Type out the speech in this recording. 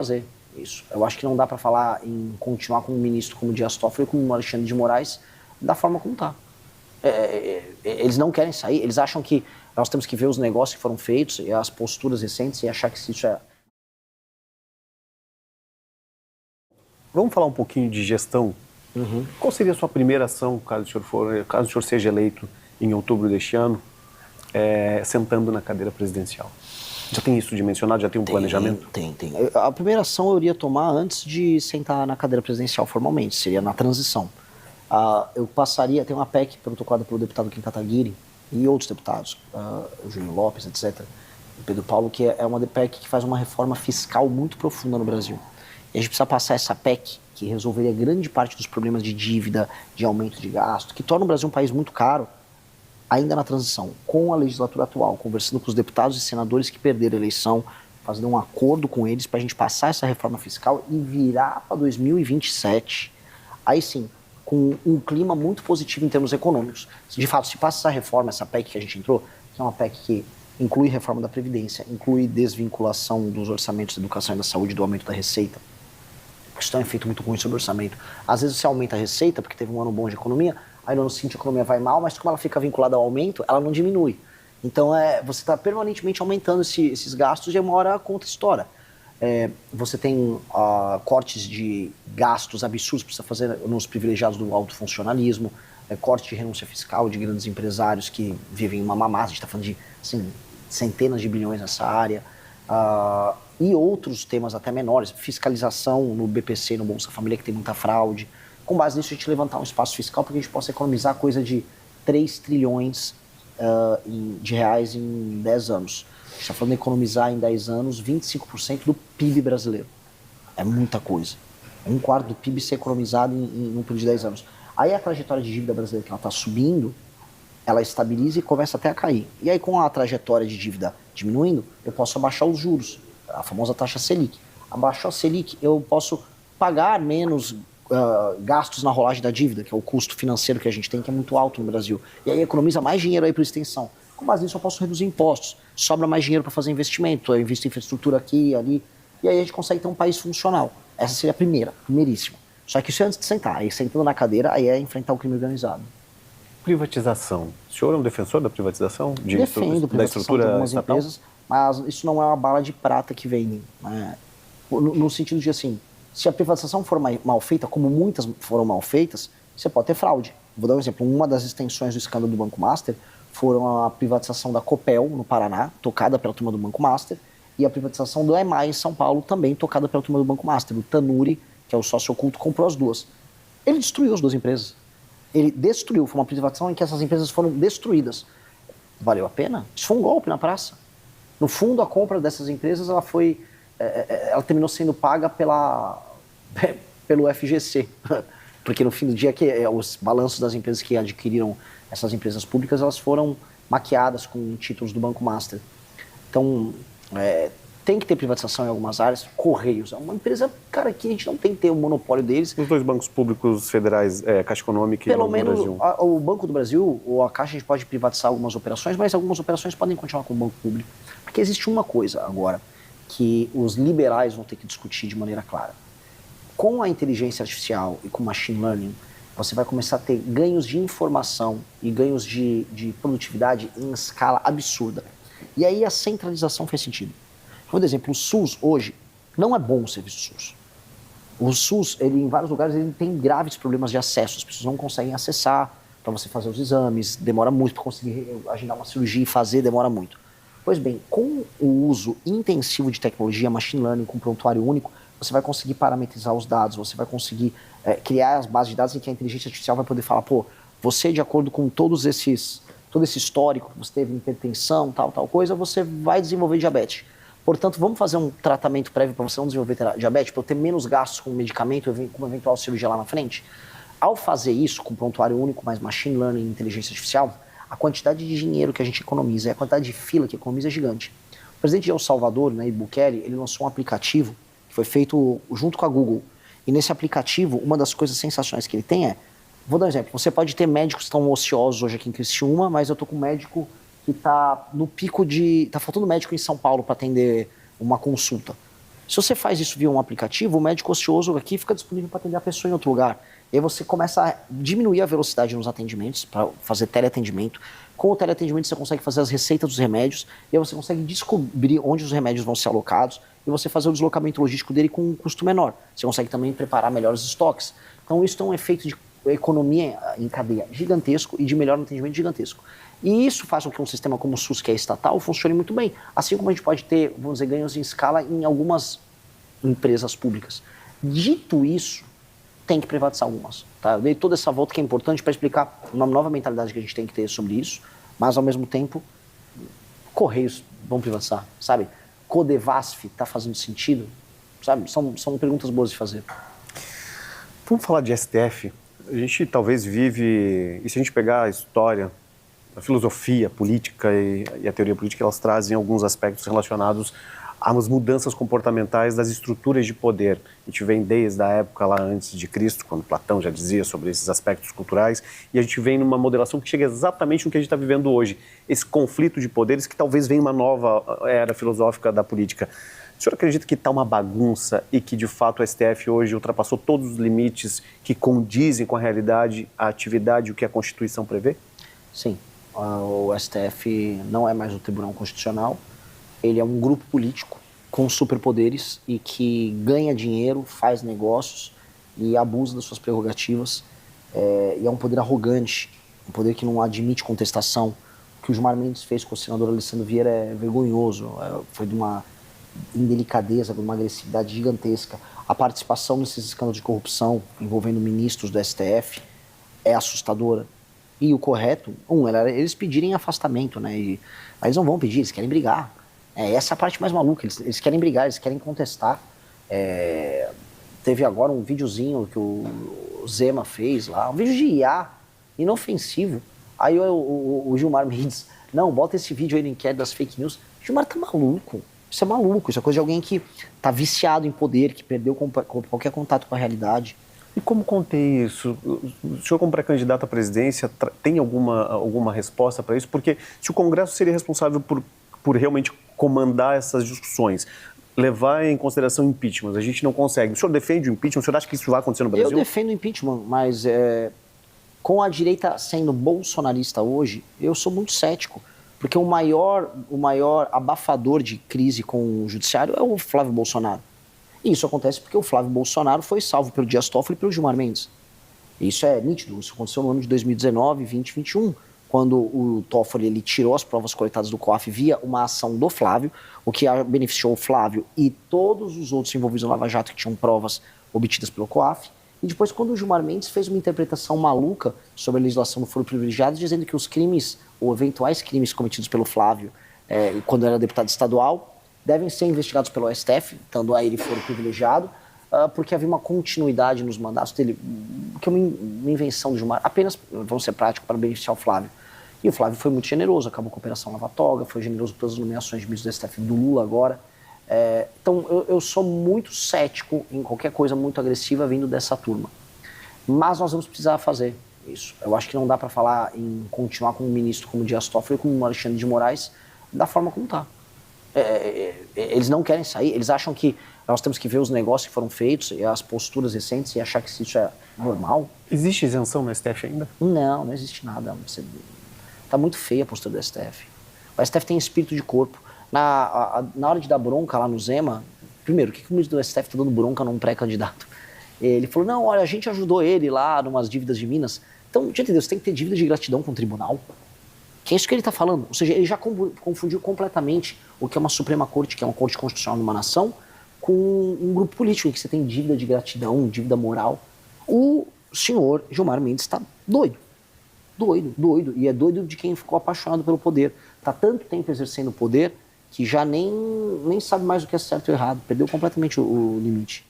fazer isso. Eu acho que não dá para falar em continuar com um ministro como Dias Toffoli ou como o Alexandre de Moraes da forma como está. Eles não querem sair, eles acham que nós temos que ver os negócios que foram feitos e as posturas recentes e achar que isso é... Vamos falar um pouquinho de gestão? Qual seria a sua primeira ação, caso o senhor seja eleito em outubro deste ano, sentando na cadeira presidencial? Já tem isso dimensionado? Já tem um planejamento? Tem. A primeira ação eu iria tomar antes de sentar na cadeira presidencial formalmente, seria na transição. Eu passaria, tem uma PEC protocolada pelo deputado Kim Kataguiri e outros deputados, Júlio Lopes, etc., Pedro Paulo, que é uma PEC que faz uma reforma fiscal muito profunda no Brasil. E a gente precisa passar essa PEC, que resolveria grande parte dos problemas de dívida, de aumento de gasto, que torna o Brasil um país muito caro, ainda na transição, com a legislatura atual, conversando com os deputados e senadores que perderam a eleição, fazendo um acordo com eles para a gente passar essa reforma fiscal e virar para 2027, aí sim, com um clima muito positivo em termos econômicos. De fato, se passa essa reforma, essa PEC que a gente entrou, que é uma PEC que inclui reforma da Previdência, inclui desvinculação dos orçamentos da educação e da saúde do aumento da receita, isso tem um efeito muito ruim sobre o orçamento. Às vezes você aumenta a receita porque teve um ano bom de economia, aí no ano seguinte a economia vai mal, mas como ela fica vinculada ao aumento, ela não diminui. Então você está permanentemente aumentando esses gastos e uma hora a conta estoura. Você tem cortes de gastos absurdos que precisa fazer nos privilegiados do alto funcionalismo, corte de renúncia fiscal de grandes empresários que vivem uma mamata, a gente está falando de assim, centenas de bilhões nessa área. E outros temas até menores, fiscalização no BPC, no Bolsa Família, que tem muita fraude. Com base nisso, a gente levantar um espaço fiscal para que a gente possa economizar coisa de 3 trilhões de reais em 10 anos. A gente está falando de economizar em 10 anos 25% do PIB brasileiro. É muita coisa. Um quarto do PIB ser economizado em um período de 10 anos. Aí a trajetória de dívida brasileira, que ela está subindo, ela estabiliza e começa até a cair. E aí, com a trajetória de dívida diminuindo, eu posso abaixar os juros, a famosa taxa Selic. Abaixar a Selic, eu posso pagar menos gastos na rolagem da dívida, que é o custo financeiro que a gente tem, que é muito alto no Brasil. E aí economiza mais dinheiro aí para extensão. Com base nisso, eu posso reduzir impostos. Sobra mais dinheiro para fazer investimento. Eu invisto em infraestrutura aqui e ali. E aí a gente consegue ter um país funcional. Essa seria a primeiríssima. Só que isso é antes de sentar. Aí sentando na cadeira, aí é enfrentar o crime organizado. Privatização. O senhor é um defensor da privatização? Defendo da estrutura de algumas estatal? empresas, mas isso não é uma bala de prata que vem, né? No sentido de assim, se a privatização for mal feita, como muitas foram mal feitas, você pode ter fraude. Vou dar um exemplo. Uma das extensões do escândalo do Banco Master foram a privatização da Copel, no Paraná, tocada pela turma do Banco Master, e a privatização do EMAI, em São Paulo, também tocada pela turma do Banco Master. O Tanuri, que é o sócio oculto, comprou as duas. Ele destruiu as duas empresas. Ele destruiu. Foi uma privatização em que essas empresas foram destruídas. Valeu a pena? Isso foi um golpe na praça. No fundo, a compra dessas empresas, ela terminou sendo paga pelo FGC. Porque no fim do dia, os balanços das empresas que adquiriram essas empresas públicas, elas foram maquiadas com títulos do Banco Master. Então, tem que ter privatização em algumas áreas. Correios é uma empresa, cara, que a gente não tem que ter o monopólio deles. Os dois bancos públicos federais, Caixa Econômica e Pelo Banco menos do Brasil. o Banco do Brasil ou a Caixa, a gente pode privatizar algumas operações, mas algumas operações podem continuar com o Banco Público. Porque existe uma coisa agora que os liberais vão ter que discutir de maneira clara. Com a inteligência artificial e com o machine learning, você vai começar a ter ganhos de informação e ganhos de produtividade em escala absurda. E aí a centralização faz sentido. Por exemplo, o SUS hoje não é bom o serviço SUS. O SUS, em vários lugares, ele tem graves problemas de acesso. As pessoas não conseguem acessar para você fazer os exames, demora muito para conseguir agendar uma cirurgia e fazer, demora muito. Pois bem, com o uso intensivo de tecnologia, machine learning, com prontuário único, você vai conseguir parametrizar os dados, você vai conseguir criar as bases de dados em que a inteligência artificial vai poder falar, você, de acordo com todo esse histórico que você teve, hipertensão, tal coisa, você vai desenvolver diabetes. Portanto, vamos fazer um tratamento prévio para você não desenvolver diabetes, para eu ter menos gastos com medicamento, com uma eventual cirurgia lá na frente? Ao fazer isso, com prontuário único, mais machine learning e inteligência artificial, a quantidade de dinheiro que a gente economiza e a quantidade de fila que economiza é gigante. O presidente de El Salvador, Nayib Bukele, ele lançou um aplicativo que foi feito junto com a Google. E nesse aplicativo, uma das coisas sensacionais que ele tem vou dar um exemplo, você pode ter médicos que estão ociosos hoje aqui em Criciúma, mas eu estou com um médico que está no pico está faltando médico em São Paulo para atender uma consulta. Se você faz isso via um aplicativo, o médico ocioso aqui fica disponível para atender a pessoa em outro lugar. E aí você começa a diminuir a velocidade nos atendimentos, para fazer teleatendimento. Com o teleatendimento você consegue fazer as receitas dos remédios, e aí você consegue descobrir onde os remédios vão ser alocados, e você fazer o deslocamento logístico dele com um custo menor. Você consegue também preparar melhores estoques. Então isso tem um efeito de economia em cadeia gigantesco e de melhor atendimento gigantesco. E isso faz com que um sistema como o SUS, que é estatal, funcione muito bem. Assim como a gente pode ter, vamos dizer, ganhos em escala em algumas empresas públicas. Dito isso, tem que privatizar algumas. Tá? Eu dei toda essa volta que é importante para explicar uma nova mentalidade que a gente tem que ter sobre isso, mas ao mesmo tempo, Correios vão privatizar, sabe? Codevasf está fazendo sentido, sabe? São perguntas boas de fazer. Vamos falar de STF. A gente talvez vive, e se a gente pegar a história, a filosofia, a política e a teoria política, elas trazem alguns aspectos relacionados às mudanças comportamentais das estruturas de poder. A gente vem desde a época lá antes de Cristo, quando Platão já dizia sobre esses aspectos culturais, e a gente vem numa modelação que chega exatamente no que a gente está vivendo hoje. Esse conflito de poderes que talvez venha uma nova era filosófica da política. O senhor acredita que está uma bagunça e que, de fato, o STF hoje ultrapassou todos os limites que condizem com a realidade, a atividade e o que a Constituição prevê? Sim. O STF não é mais o Tribunal Constitucional. Ele é um grupo político com superpoderes e que ganha dinheiro, faz negócios e abusa das suas prerrogativas. E é um poder arrogante, um poder que não admite contestação. O que o Gilmar Mendes fez com o senador Alessandro Vieira é vergonhoso. Foi de uma indelicadeza, de uma agressividade gigantesca. A participação nesses escândalos de corrupção envolvendo ministros do STF é assustadora. E o correto, era eles pedirem afastamento, né? Mas eles não vão pedir, eles querem brigar. Essa é a parte mais maluca, eles querem brigar, eles querem contestar. Teve agora um videozinho que o Zema fez lá, um vídeo de IA, inofensivo. Aí o Gilmar Mendes, não, bota esse vídeo aí no inquérito das fake news. O Gilmar tá maluco, isso é maluco, isso é coisa de alguém que tá viciado em poder, que perdeu qualquer contato com a realidade. E como contei isso? O senhor, como pré-candidato à presidência, tem alguma resposta para isso? Porque se o Congresso seria responsável por realmente comandar essas discussões, levar em consideração impeachment, a gente não consegue. O senhor defende o impeachment? O senhor acha que isso vai acontecer no Brasil? Eu defendo o impeachment, mas com a direita sendo bolsonarista hoje, eu sou muito cético. Porque o maior abafador de crise com o judiciário é o Flávio Bolsonaro. E isso acontece porque o Flávio Bolsonaro foi salvo pelo Dias Toffoli e pelo Gilmar Mendes. Isso é nítido, isso aconteceu no ano de 2019, 20, 21, quando o Toffoli ele tirou as provas coletadas do COAF via uma ação do Flávio, o que beneficiou o Flávio e todos os outros envolvidos no Lava Jato que tinham provas obtidas pelo COAF. E depois, quando o Gilmar Mendes fez uma interpretação maluca sobre a legislação do foro privilegiado, dizendo que os crimes, ou eventuais crimes cometidos pelo Flávio, quando era deputado estadual, devem ser investigados pelo STF, estando a ele foro privilegiado, porque havia uma continuidade nos mandatos dele, que é uma invenção do Gilmar, apenas, vamos ser práticos, para beneficiar o Flávio. E o Flávio foi muito generoso, acabou com a Operação Lava Toga, foi generoso com todas as nomeações de ministros do STF do Lula agora. Então, eu sou muito cético em qualquer coisa muito agressiva vindo dessa turma. Mas nós vamos precisar fazer isso. Eu acho que não dá para falar em continuar com um ministro como Dias Toffoli ou como o Alexandre de Moraes da forma como está. Eles não querem sair, eles acham que nós temos que ver os negócios que foram feitos e as posturas recentes e achar que isso é normal. Existe isenção no STF ainda? Não existe nada. Está muito feia a postura do STF. O STF tem espírito de corpo. Na hora de dar bronca lá no Zema, primeiro, o que o ministro do STF está dando bronca num pré-candidato? Ele falou, não, olha, a gente ajudou ele lá numas dívidas de Minas. Então, diante de Deus, tem que ter dívida de gratidão com o tribunal? Que é isso que ele está falando. Ou seja, ele já confundiu completamente o que é uma Suprema Corte, que é uma corte constitucional de uma nação, com um grupo político em que você tem dívida de gratidão, dívida moral. O senhor Gilmar Mendes está doido. Doido. E é doido de quem ficou apaixonado pelo poder. Está tanto tempo exercendo o poder que já nem sabe mais o que é certo e errado. Perdeu completamente o limite.